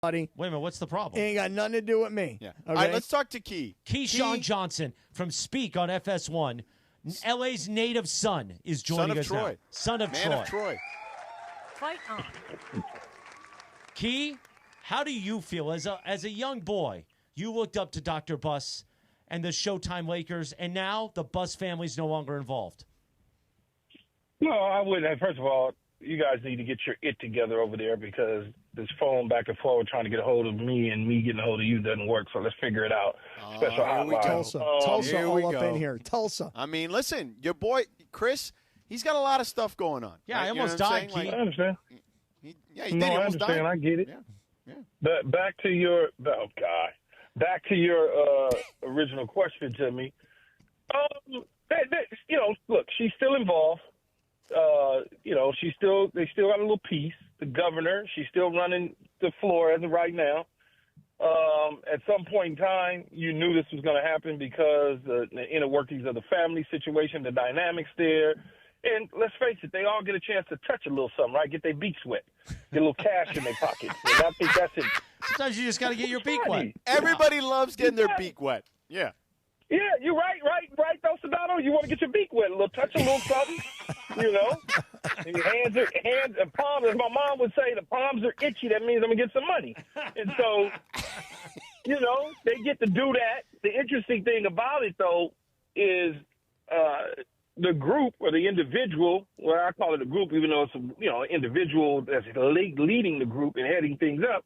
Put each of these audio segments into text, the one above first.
Buddy. Wait a minute, what's the problem? Ain't got nothing to do with me. Yeah. Okay? All right, let's talk to Key. Keyshawn Johnson from Speak on FS1. LA's native son is joining us Troy. now. Son of Man Troy. of Troy. Fight on. Key, how do you feel as a young boy? You looked up to Dr. Buss and the Showtime Lakers, and now the Buss family's no longer involved. No, I wouldn't. First of all, you guys need to get your it together over there because this phone back and forward trying to get a hold of me and me getting a hold of you doesn't work. So let's figure it out. Special hotline. Tulsa all up go. in here. Tulsa. I mean, listen, your boy Chris, he's got a lot of stuff going on. Yeah, right? I You know almost what I'm died, saying? Key. I understand. He No, did. He I almost understand. died. I get it. Yeah. But back to your back to your original question to me. Look, she's still involved. They still got a little piece. The governor, she's still running the floor as of right now. At some point in time, you knew this was going to happen because the inner workings of the family situation, the dynamics there. And let's face it, they all get a chance to touch a little something, right? Get their beaks wet, get a little cash in their pockets. And I think that's it. Sometimes you just got to get your beak wet. Everybody loves getting their beak wet. Yeah. Yeah, you're right, though, Sedano. You want to get your beak wet, a little touch, a little something, you know. And your hands and palms, as my mom would say, the palms are itchy. That means I'm gonna get some money. And so, they get to do that. The interesting thing about it, though, is the group or the individual. Well, I call it a group, even though it's an individual that's leading the group and heading things up.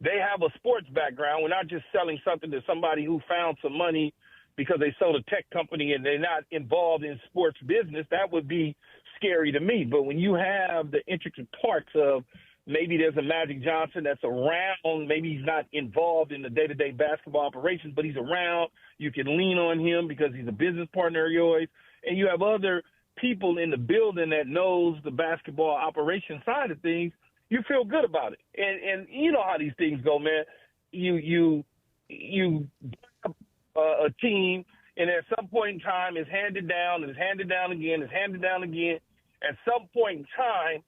They have a sports background. We're not just selling something to somebody who found some money because they sold a tech company and they're not involved in sports business. That would be scary to me. But when you have the intricate parts of maybe there's a Magic Johnson that's around, maybe he's not involved in the day-to-day basketball operations, but he's around, you can lean on him because he's a business partner of yours, and you have other people in the building that knows the basketball operation side of things, you feel good about it. And you know how these things go, man. You a team, and at some point in time, it's handed down, and it's handed down again, it's handed down again. At some point in time,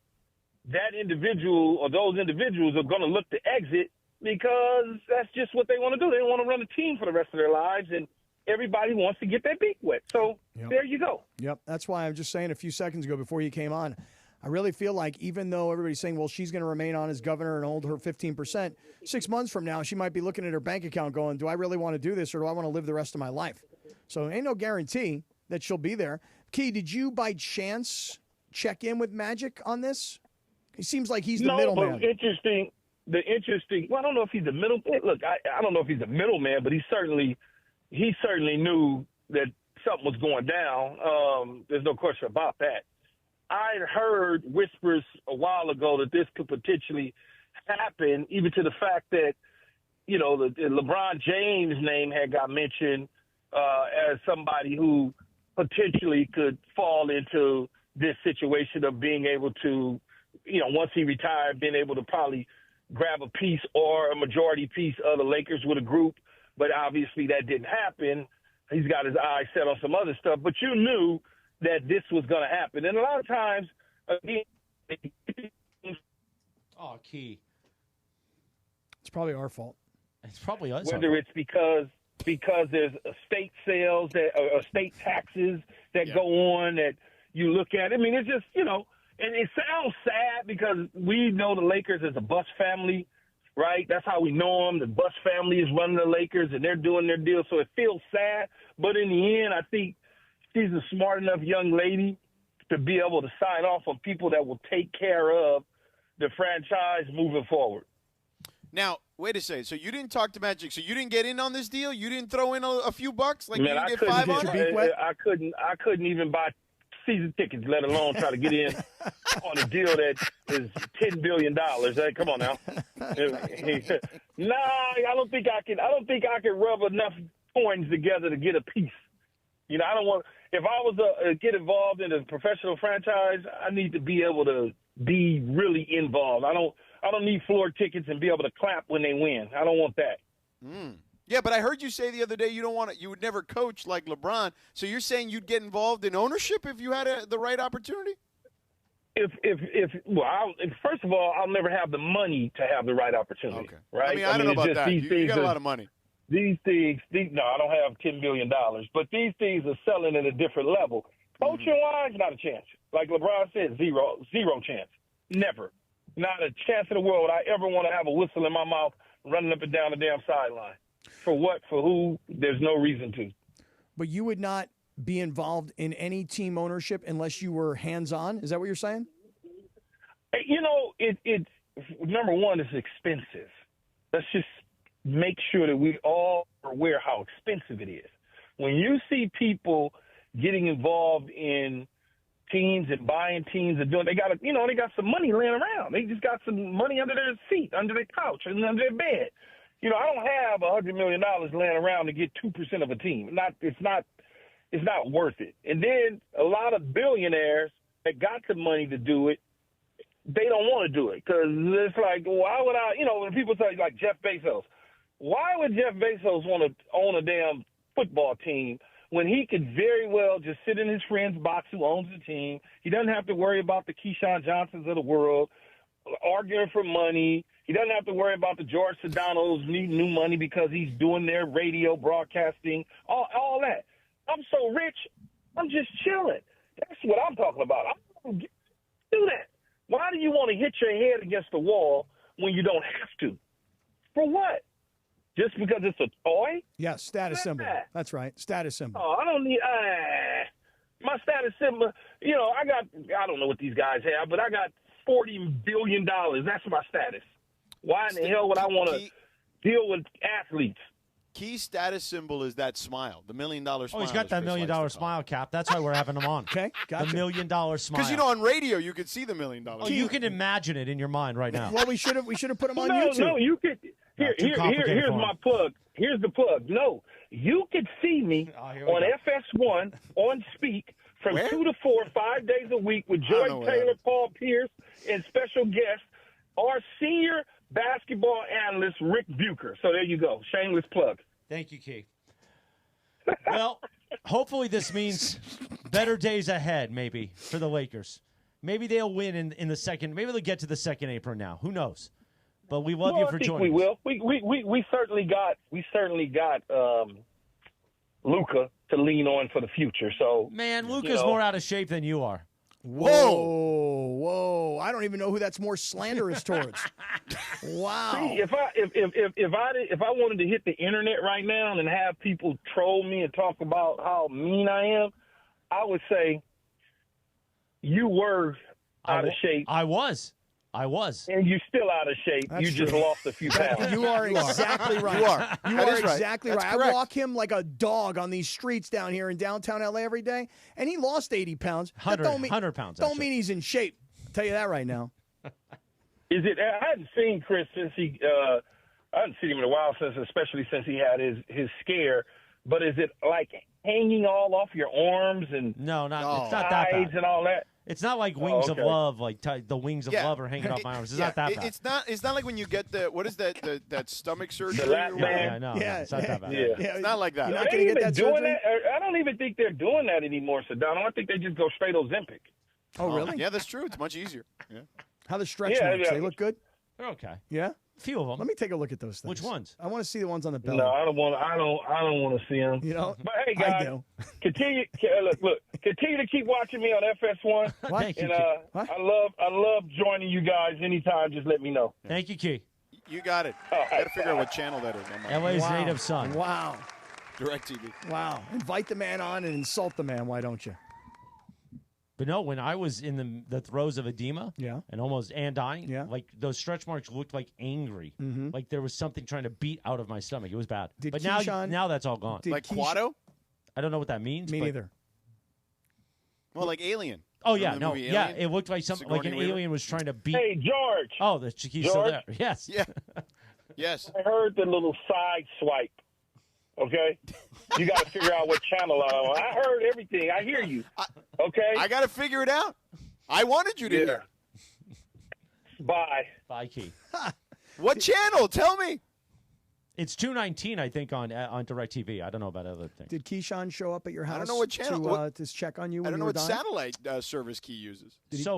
that individual or those individuals are going to look to exit because that's just what they want to do. They want to run a team for the rest of their lives, and everybody wants to get their beak wet. So There you go. Yep. That's why I'm just saying a few seconds ago before you came on, I really feel like even though everybody's saying, well, she's going to remain on as governor and hold her 15%, 6 months from now, she might be looking at her bank account going, do I really want to do this or do I want to live the rest of my life? So ain't no guarantee that she'll be there. Key, did you by chance check in with Magic on this? He seems like he's the middleman. Well, I don't know if he's the middle. Look, I don't know if he's the middleman, but he certainly knew that something was going down. There's no question about that. I heard whispers a while ago that this could potentially happen, even to the fact that, the LeBron James name had got mentioned as somebody who potentially could fall into this situation of being able to, once he retired, being able to probably grab a piece or a majority piece of the Lakers with a group. But obviously that didn't happen. He's got his eyes set on some other stuff. But you knew that this was going to happen. And a lot of times, again, Key. It's probably our fault. It's probably us. Whether it's because there's estate sales or estate taxes that go on that you look at. I mean, it's just, and it sounds sad because we know the Lakers as a Buss family, right? That's how we know them. The Buss family is running the Lakers, and they're doing their deal. So it feels sad. But in the end, I think she's a smart enough young lady to be able to sign off on people that will take care of the franchise moving forward. Now, wait a second. So you didn't talk to Magic. So you didn't get in on this deal? You didn't throw in a few bucks? Like, Man, you didn't get $500? I couldn't even buy season tickets, let alone try to get in on a deal that is $10 billion. Hey, come on now. Nah, I don't think I can rub enough coins together to get a piece. I don't want. If I was to get involved in a professional franchise, I need to be able to be really involved. I don't need floor tickets and be able to clap when they win. I don't want that. Yeah, but I heard you say the other day you would never coach like LeBron. So you're saying you'd get involved in ownership if you had the right opportunity? First of all, I'll never have the money to have the right opportunity. Okay. Right? I mean, I don't know about that. You got a lot of money. These things, no, I don't have $10 billion, but these things are selling at a different level. Coaching-wise, not a chance. Like LeBron said, zero chance. Never. Not a chance in the world would I ever want to have a whistle in my mouth running up and down the damn sideline. For what? For who? There's no reason to. But you would not be involved in any team ownership unless you were hands-on? Is that what you're saying? You know, it number one, it's expensive. Let's just make sure that we all are aware how expensive it is. When you see people getting involved in teams and buying teams and doing, they got some money laying around. They just got some money under their seat, under their couch, and under their bed. You know, I don't have $100 million laying around to get 2% of a team. It's not worth it. And then a lot of billionaires that got the money to do it, they don't want to do it because it's like, why would I? You know, when people say like Jeff Bezos, why would Jeff Bezos want to own a damn football team when he could very well just sit in his friend's box who owns the team? He doesn't have to worry about the Keyshawn Johnsons of the world arguing for money. He doesn't have to worry about the George Sedanos needing new money because he's doing their radio broadcasting, all that. I'm so rich, I'm just chilling. That's what I'm talking about. I don't do that. Why do you want to hit your head against the wall when you don't have to? For what? Just because it's a toy? Yes, status symbol. That's right, status symbol. Oh, I don't need my status symbol. You know, I don't know what these guys have, but I got $40 billion. That's my status. Why in the hell would I want to deal with athletes? Key status symbol is that smile, the $1 million smile. Oh, he's got that $1 million smile, Cap. That's why we're having him on. Okay, gotcha. The $1 million smile. Because, you know, on radio, you could see the $1 million. Oh, you can imagine it in your mind right now. Well, we should have put him on YouTube. No, you could. Here's my plug. Here's the plug. No, you could see me on FS1 on Speak from 2 to 4, 5 days a week with Jordan Taylor, Paul Pierce, and special guest, our senior basketball analyst, Rick Bucher. So there you go. Shameless plug. Thank you, Key. Well, hopefully this means better days ahead, maybe, for the Lakers. Maybe they'll win in the second. Maybe they'll get to the second apron now. Who knows? But we love you for joining. We will. We certainly got Luka to lean on for the future. So man, Luka's more out of shape than you are. Whoa! I don't even know who that's more slanderous towards. Wow! See, if I wanted to hit the internet right now and have people troll me and talk about how mean I am, I would say you were out of shape. I was. And you're still out of shape. That's you true. just lost a few pounds. You are exactly right. You are. You That are is right. exactly That's right. correct. I walk him like a dog on these streets down here in downtown LA every day, and he lost 80 pounds. 100 pounds. Don't mean he's in shape. I'll tell you that right now. Is it? I hadn't seen Chris since I hadn't seen him in a while, especially since he had his scare. But is it like hanging all off your arms and it's not that bad. and all that? It's not like wings of love, like the wings of love are hanging off my arms. It's not that bad. It's not like when you get what is that stomach surgery? The lap band. Yeah, I know. Yeah, It's not that bad. Yeah. It's not like that. You're not They going to ain't get that been doing surgery? that. I don't even think they're doing that anymore, Sedano. I think they just go straight Ozempic. Oh, really? Yeah, that's true. It's much easier. Yeah. How the stretch Yeah, marks? yeah. They look good? They're okay. Yeah? A few of them. Let me take a look at those things. Which ones? I want to see the ones on the belly. No, I don't want to see them. You know? But hey, I guys, do. continue to keep watching me on FS1. What? Thank you, And Key. What? I love joining you guys anytime. Just let me know. Thank you, Key. You got it. Got to figure out what channel that is. LA's Wow. native son. Wow. DirecTV. Wow. Invite the man on and insult the man. Why don't you? But no, when I was in the throes of edema and almost dying, like those stretch marks looked like angry. Like there was something trying to beat out of my stomach. It was bad. Did but Keyshawn- now that's all gone. Like Quado? I don't know what that means. Me but- neither. Well, like Alien. Oh, Remember yeah, the no. movie Yeah, Alien? it looked like something like an Sigourney Weaver? alien was trying to beat. Hey, George. Oh, he's still there. Yes. Yeah. Yes. I heard the little side swipe. Okay? You got to figure out what channel I'm on. I heard everything. I hear you. Okay? I got to figure it out. I wanted you to hear. Bye. Bye, Key. What channel? Tell me. It's 219, I think, on DirecTV. I don't know about other things. Did Keyshawn show up at your house I don't know what channel. to check on you I when don't you know were what dying? satellite service Key uses. So